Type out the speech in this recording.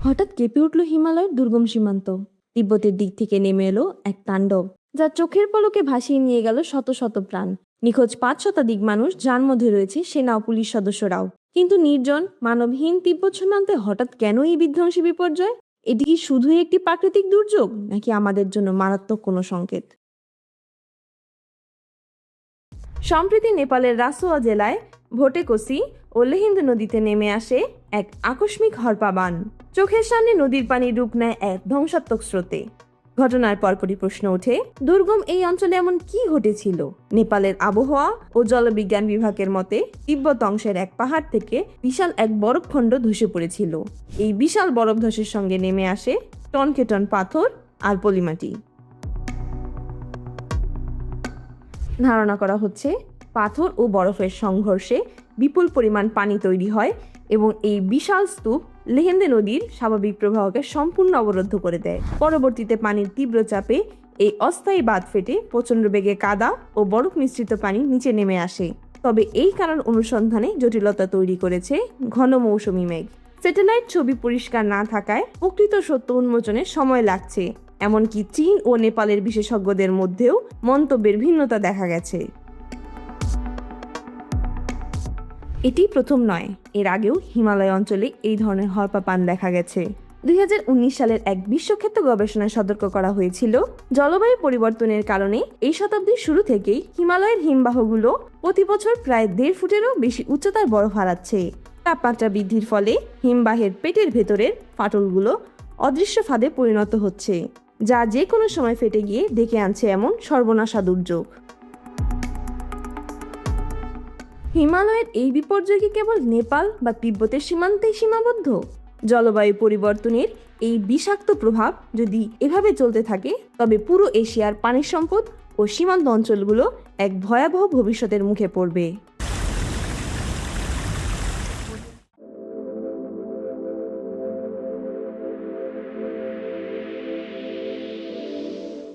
হঠাৎ কেঁপে উঠল হিমালয়ের দুর্গম সীমান্ত। তিব্বতের দিক থেকে নেমে এলো এক তাণ্ডব, যা চোখের পলকে ভাসিয়ে নিয়ে গেল শত শত প্রাণ। নিখোঁজ ৫ শতাধিক মানুষ, যার মধ্যে রয়েছে সেনা ও পুলিশ সদস্যরাও। কিন্তু নির্জন মানবহীন তিব্বত সীমান্তে হঠাৎ কেন এই বিধ্বংসী বিপর্যয়? এটি কি শুধুই একটি প্রাকৃতিক দুর্যোগ, নাকি আমাদের জন্য মারাত্মক কোনো সংকেত? সম্প্রতি নেপালের রাসোয়া জেলায় ভোটেকোসি ও লেহিন্দু নদীতে নেমে আসে এক আকস্মিক হরপা বান। চোখের সামনে নদীর পানি রূপ নেয় এক ধ্বংসাত্মক স্রোতে। ঘটনার পরপরই প্রশ্ন ওঠে, দুর্গম এই অঞ্চলে এমন কি ঘটেছিল? নেপালের আবহাওয়া ও জলবিজ্ঞান বিভাগের মতে, তিব্বত অংশের এক পাহাড় থেকে বিশাল এক বরফখণ্ড ধসে পড়েছিল। এই বিশাল বরফ ধসের সঙ্গে নেমে আসে টনকে টন পাথর আর পলিমাটি। ধারণা করা হচ্ছে, পাথর ও বরফের সংঘর্ষে বিপুল পরিমাণ পানি তৈরি হয় এবং এই বিশাল স্তূপ লেহেন্দে নদীর স্বাভাবিক প্রবাহকে সম্পূর্ণ অবরুদ্ধ করে দেয়। পরবর্তীতে পানির তীব্র চাপে এই অস্থায়ী বাঁধ ফেটে প্রচণ্ড বেগে কাদা ও বরফ মিশ্রিত পানি নিচে নেমে আসে। তবে এই কারণ অনুসন্ধানে জটিলতা তৈরি করেছে ঘন মৌসুমী মেঘ। স্যাটেলাইট ছবি পরিষ্কার না থাকায় প্রকৃত সত্য উন্মোচনে সময় লাগছে। এমনকি চীন ও নেপালের বিশেষজ্ঞদের মধ্যেও মন্তব্যের ভিন্নতা দেখা গেছে। এটি প্রথম নয়, এর আগেও হিমালয় অঞ্চলে এই ধরনের হরপা পান দেখা গেছে। 2019 সালের এক বিশ্বখ্যাত গবেষণায় সতর্ক করা হয়েছিল, জলবায়ু পরিবর্তনের কারণে এই শতাব্দীর শুরু থেকেই হিমালয়ের হিমবাহগুলো প্রতি বছর প্রায় 1.5 ফুটেরও বেশি উচ্চতার বরফ হারাচ্ছে। তাপমাত্রা বৃদ্ধির ফলে হিমবাহের পেটের ভেতরের ফাটলগুলো অদৃশ্য ফাঁদে পরিণত হচ্ছে, যা যে কোনো সময় ফেটে গিয়ে ডেকে আনছে এমন সর্বনাশা দুর্যোগ। হিমালয়ের এই বিপর্যয় কি কেবল নেপাল বা তিব্বতের সীমান্তেই সীমাবদ্ধ? জলবায়ু পরিবর্তনের এই বিষাক্ত প্রভাব যদি এভাবে চলতে থাকে, তবে পুরো এশিয়ার পানির সম্পদ ও সীমান্ত অঞ্চলগুলো এক ভয়াবহ ভবিষ্যতের মুখে পড়বে।